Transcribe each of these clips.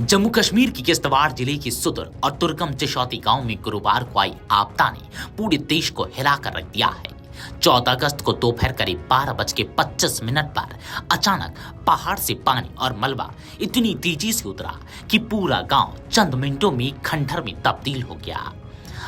जम्मू कश्मीर की किश्तवाड़ जिले के सुदूर और दुर्गम चिशौती गांव में गुरुवार को आई आपदा ने पूरे देश को हिलाकर रख दिया है। 14 अगस्त को दोपहर करीब 12:25 पर अचानक पहाड़ से पानी और मलबा इतनी तेजी से उतरा कि पूरा गांव चंद मिनटों में खंडहर में तब्दील हो गया।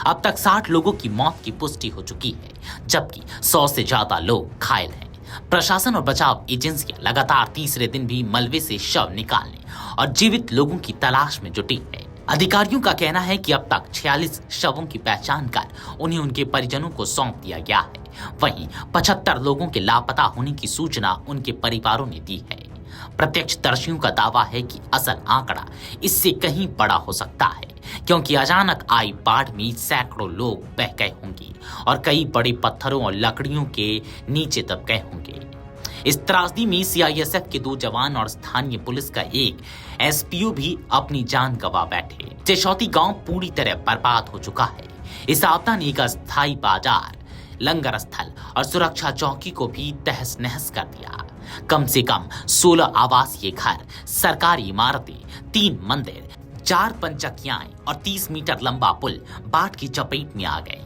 अब तक 60 लोगों की मौत की पुष्टि हो चुकी है, जबकि 100 से ज्यादा लोग घायल हैं। प्रशासन और बचाव एजेंसियां लगातार तीसरे दिन भी मलबे से शव निकालने और जीवित लोगों की तलाश में जुटी है। अधिकारियों का कहना है कि अब तक 46 शवों की पहचान कर उन्हें उनके परिजनों को सौंप दिया गया है। वहीं 75 लोगों के लापता होने की सूचना उनके परिवारों ने दी है। प्रत्यक्षदर्शियों का दावा है कि असल आंकड़ा इससे कहीं बड़ा हो सकता है, क्योंकि अचानक आई बाढ़ में सैकड़ों लोग बह गए होंगे और कई बड़े पत्थरों और लकड़ियों के नीचे दब गए होंगे। इस त्रासदी में सीआईएसएफ के 2 जवान और स्थानीय पुलिस का एक एसपीओ भी अपनी जान गंवा बैठे। चिशौती गांव पूरी तरह बर्बाद हो चुका है। इस आपदा ने एक अस्थायी बाजार, लंगर स्थल और सुरक्षा चौकी को भी तहस नहस कर दिया। कम से कम 16 आवासीय घर, सरकारी इमारतें, 3 मंदिर, 4 पंचकियाएं और 30 मीटर लंबा पुल बाढ़ की चपेट में आ गए।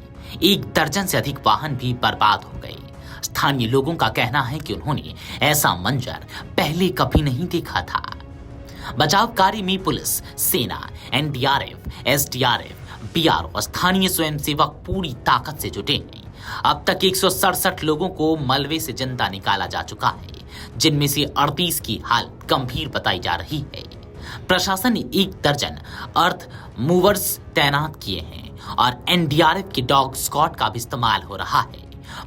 1 दर्जन से अधिक वाहन भी बर्बाद हो गए। स्थानीय लोगों का कहना है कि उन्होंने ऐसा मंजर पहले कभी नहीं देखा था। बचाव कार्य में पुलिस, सेना, एनडीआरएफ, एसडीआरएफ, बीआरओ और स्थानीय स्वयंसेवक पूरी ताकत से जुटे हैं। अब तक 167 लोगों को मलबे से जिंदा निकाला जा चुका है, जिनमें से 38 की हालत गंभीर बताई जा रही है। प्रशासन ने 1 दर्जन अर्थ मूवर्स तैनात किए हैं और एनडीआरएफ के डॉग स्क्वाड का भी इस्तेमाल हो रहा है।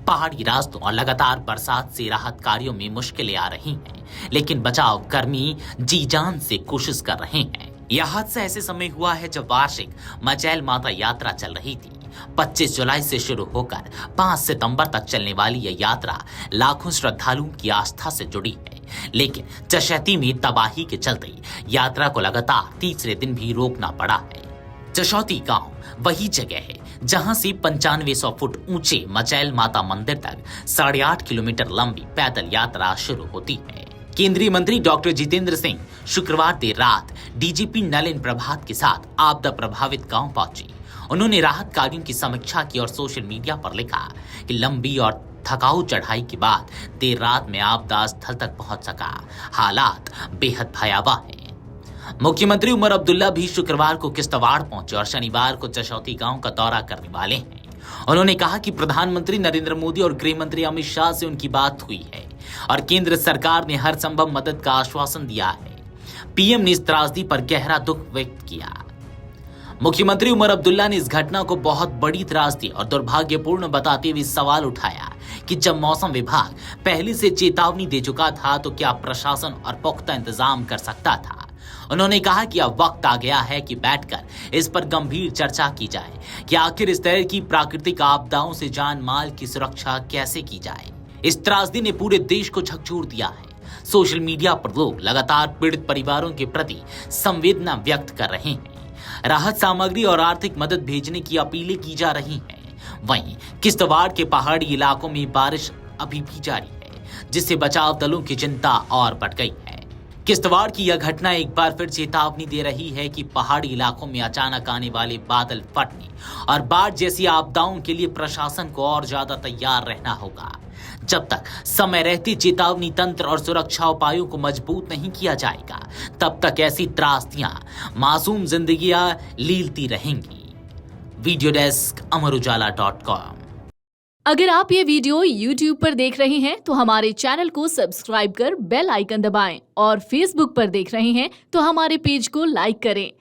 पहाड़ी रास्तों और लगातार बरसात से राहत कार्यों में मुश्किलें आ रही हैं, लेकिन बचाव कर्मी जी जान से कोशिश कर रहे हैं। यह हादसा ऐसे समय हुआ है जब वार्षिक मचैल माता यात्रा चल रही थी। 25 जुलाई से शुरू होकर 5 सितंबर तक चलने वाली यह यात्रा लाखों श्रद्धालुओं की आस्था से जुड़ी है, लेकिन चिशौती में तबाही के चलते यात्रा को लगातार तीसरे दिन भी रोकना पड़ा है। चिशौती गांव वही जगह है जहां से 9500 फुट ऊंचे मचैल माता मंदिर तक 8.5 किलोमीटर लंबी पैदल यात्रा शुरू होती है। केंद्रीय मंत्री डॉक्टर जितेंद्र सिंह शुक्रवार देर रात डीजीपी नलिन प्रभात के साथ आपदा प्रभावित गांव पहुंचे। उन्होंने राहत कार्यों की समीक्षा की और सोशल मीडिया पर लिखा कि लंबी और थकाऊ चढ़ाई के बाद देर रात में आपदा स्थल तक पहुंच सका। हालात बेहद भयावह हैं। मुख्यमंत्री उमर अब्दुल्ला भी शुक्रवार को किश्तवाड़ पहुंचे और शनिवार को चिशौती गांव का दौरा करने वाले हैं। उन्होंने कहा कि प्रधानमंत्री नरेंद्र मोदी और गृह मंत्री अमित शाह से उनकी बात हुई है और केंद्र सरकार ने हर संभव मदद का आश्वासन दिया है। पीएम ने इस त्रासदी पर गहरा दुख व्यक्त किया। मुख्यमंत्री उमर अब्दुल्ला ने इस घटना को बहुत बड़ी त्रासदी और दुर्भाग्यपूर्ण बताते हुए सवाल उठाया कि जब मौसम विभाग पहले से चेतावनी दे चुका था तो क्या प्रशासन और पुख्ता इंतजाम कर सकता था। उन्होंने कहा कि अब वक्त आ गया है कि बैठकर इस पर गंभीर चर्चा की जाए कि आखिर इस तरह की प्राकृतिक आपदाओं से जान माल की सुरक्षा कैसे की जाए। इस त्रासदी ने पूरे देश को झकझोर दिया है। सोशल मीडिया पर लोग लगातार पीड़ित परिवारों के प्रति संवेदना व्यक्त कर रहे हैं। राहत सामग्री और आर्थिक मदद भेजने की अपीलें की जा रही हैं। वहीं किश्तवाड़ के पहाड़ी इलाकों में बारिश अभी भी जारी है, जिससे बचाव दलों की चिंता और बढ़ गई है। किश्तवाड़ की यह घटना एक बार फिर चेतावनी दे रही है कि पहाड़ी इलाकों में अचानक आने वाले बादल फटने और बाढ़ जैसी आपदाओं के लिए प्रशासन को और ज्यादा तैयार रहना होगा। जब तक समय रहते चेतावनी तंत्र और सुरक्षा उपायों को मजबूत नहीं किया जाएगा, तब तक ऐसी त्रासदियां मासूम जिंदगियां लीलती रहेंगी। वीडियो डेस्क अमरुजाला.com। अगर आप ये वीडियो YouTube पर देख रहे हैं तो हमारे चैनल को सब्सक्राइब कर बेल आइकन दबाएं और Facebook पर देख रहे हैं तो हमारे पेज को लाइक करें।